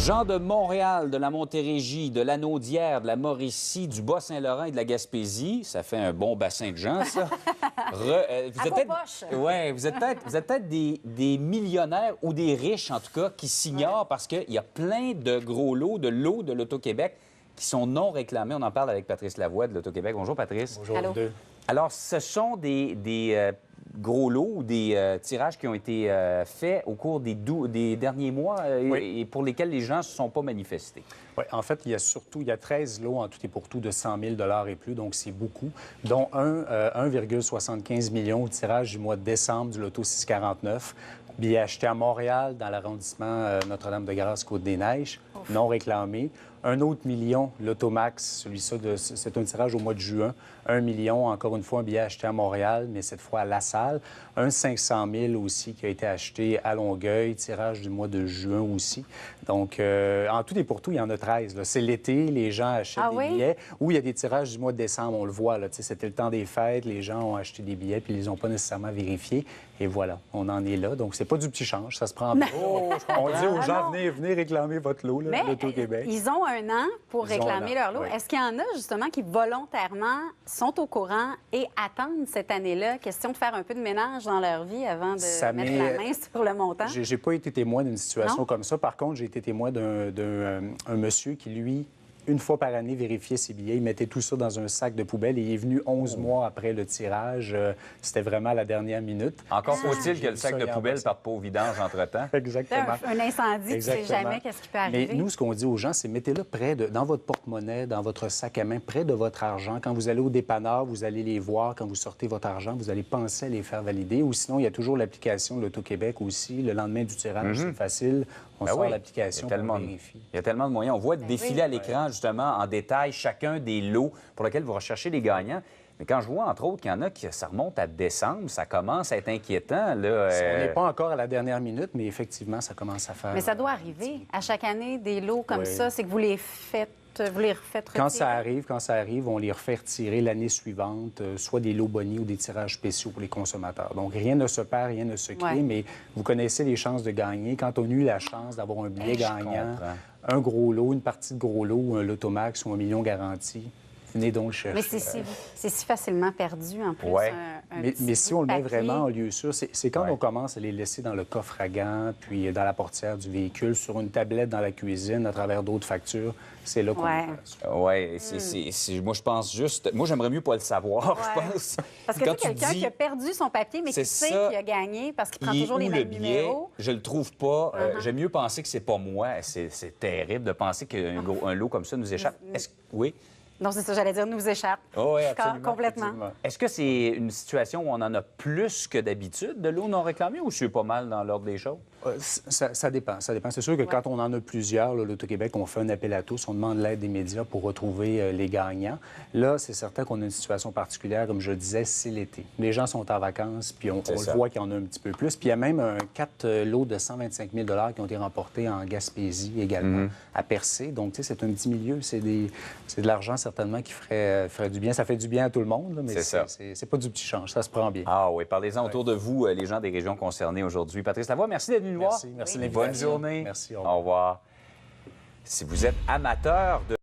Gens de Montréal, de la Montérégie, de la Naudière, de la Mauricie, du Bas-Saint-Laurent et de la Gaspésie, ça fait un bon bassin de gens, ça. Vous êtes peut-être des millionnaires ou des riches, en tout cas, qui s'ignorent parce qu'il y a plein de gros lots de l'Auto-Québec qui sont non réclamés. On en parle avec Patrice Lavoie de l'Auto-Québec. Bonjour, Patrice. Bonjour, Allô. deux. Alors, ce sont des gros lots ou des tirages qui ont été faits au cours des derniers mois Oui. et pour lesquels les gens ne se sont pas manifestés. Oui, en fait, il y a 13 lots en tout et pour tout de 100 000 et plus, donc c'est beaucoup, dont 1,75 million au tirage du mois de décembre du loto 649. Billets achetés à Montréal, dans l'arrondissement Notre-Dame-de-Grâce, Côte-des-Neiges, non réclamés. Un autre million, l'Automax, c'est un tirage au mois de juin. 1 million, encore une fois, un billet acheté à Montréal, mais cette fois à La Salle. Un 500 000 aussi qui a été acheté à Longueuil, tirage du mois de juin aussi. Donc, en tout et pour tout, il y en a 13. Là. C'est l'été, les gens achètent des billets. Ou il y a des tirages du mois de décembre, on le voit. Là, c'était le temps des fêtes, les gens ont acheté des billets puis ils les ont pas nécessairement vérifiés. Et voilà, on en est là. Donc, c'est pas du petit change, ça se prend bien. On dit aux gens, venez réclamer votre lot, là, l'Auto-Québec. Ils ont un an pour réclamer leur lot. Oui. Est-ce qu'il y en a, justement, qui volontairement sont au courant et attendent cette année-là? Question de faire un peu de ménage dans leur vie avant de mettre la main sur le montant? J'ai pas été témoin d'une situation Non? comme ça. Par contre, j'ai été témoin d'un monsieur qui, lui, une fois par année, vérifiait ses billets. Il mettait tout ça dans un sac de poubelle et il est venu 11 mois après le tirage. C'était vraiment à la dernière minute. Encore faut-il que le sac de poubelle parte pas au vidange entre-temps. Exactement. Un incendie, Exactement. tu sais jamais qu'est-ce qui peut arriver. Mais nous, ce qu'on dit aux gens, c'est mettez-le dans votre porte-monnaie, dans votre sac à main, près de votre argent. Quand vous allez au dépanneur, vous allez les voir. Quand vous sortez votre argent, vous allez penser à les faire valider. Ou sinon, il y a toujours l'application de l'Auto-Québec aussi. Le lendemain du tirage, c'est facile. On sort l'application, on vérifie. Il y a tellement de moyens. On voit défiler à l'écran, justement, en détail, chacun des lots pour lesquels vous recherchez les gagnants. Mais quand je vois, entre autres, qu'il y en a qui ça remonte à décembre, ça commence à être inquiétant. Là, On n'est pas encore à la dernière minute, mais effectivement, ça commence à faire... Mais ça doit arriver. À chaque année, des lots comme ça, c'est que vous les refaites retirer. Quand ça arrive, on les refait retirer l'année suivante, soit des lots bonis ou des tirages spéciaux pour les consommateurs. Donc, rien ne se perd, rien ne se crée, mais vous connaissez les chances de gagner. Quand on a eu la chance d'avoir un billet gagnant, un gros lot, une partie de gros lot, un Lotomax ou 1 million garanti, venez donc le chercher. Mais c'est si facilement perdu, en plus. Ouais. Mais si on le met vraiment en lieu sûr, c'est quand on commence à les laisser dans le coffre à gants, puis dans la portière du véhicule, sur une tablette dans la cuisine, à travers d'autres factures, c'est là qu'on le fait. Oui, moi, je pense juste... Moi, j'aimerais mieux pas le savoir, je pense. Parce que quand tu sais, quelqu'un qui a perdu son papier, mais qui sait qu'il a gagné parce qu'il prend toujours les mêmes numéros. Je le trouve pas. J'aime mieux penser que c'est pas moi. C'est terrible de penser qu'un lot comme ça nous échappe. Oui? Non, c'est ça, j'allais dire, nous échappe. Oh, oui, absolument. Complètement. Effectivement. Est-ce que c'est une situation où on en a plus que d'habitude de l'eau non réclamée ou c'est pas mal dans l'ordre des choses? Ça dépend. Ça dépend. C'est sûr que quand on en a plusieurs, l'Auto-Québec, on fait un appel à tous, on demande l'aide des médias pour retrouver les gagnants. Là, c'est certain qu'on a une situation particulière, comme je le disais, c'est l'été. Les gens sont en vacances, puis on le voit qu'il y en a un petit peu plus. Puis il y a même 4 lots de 125 000 qui ont été remportés en Gaspésie également, à Percé. Donc, tu sais, c'est un petit milieu. C'est de l'argent, certainement, qui ferait du bien. Ça fait du bien à tout le monde, là, mais c'est pas du petit change. Ça se prend bien. Ah oui, parlez-en autour de vous, les gens des régions concernées aujourd'hui. Patrice Lavoie, merci d'être venu nous voir. Merci de Bonne journée. Merci. Au revoir. Si vous êtes amateur de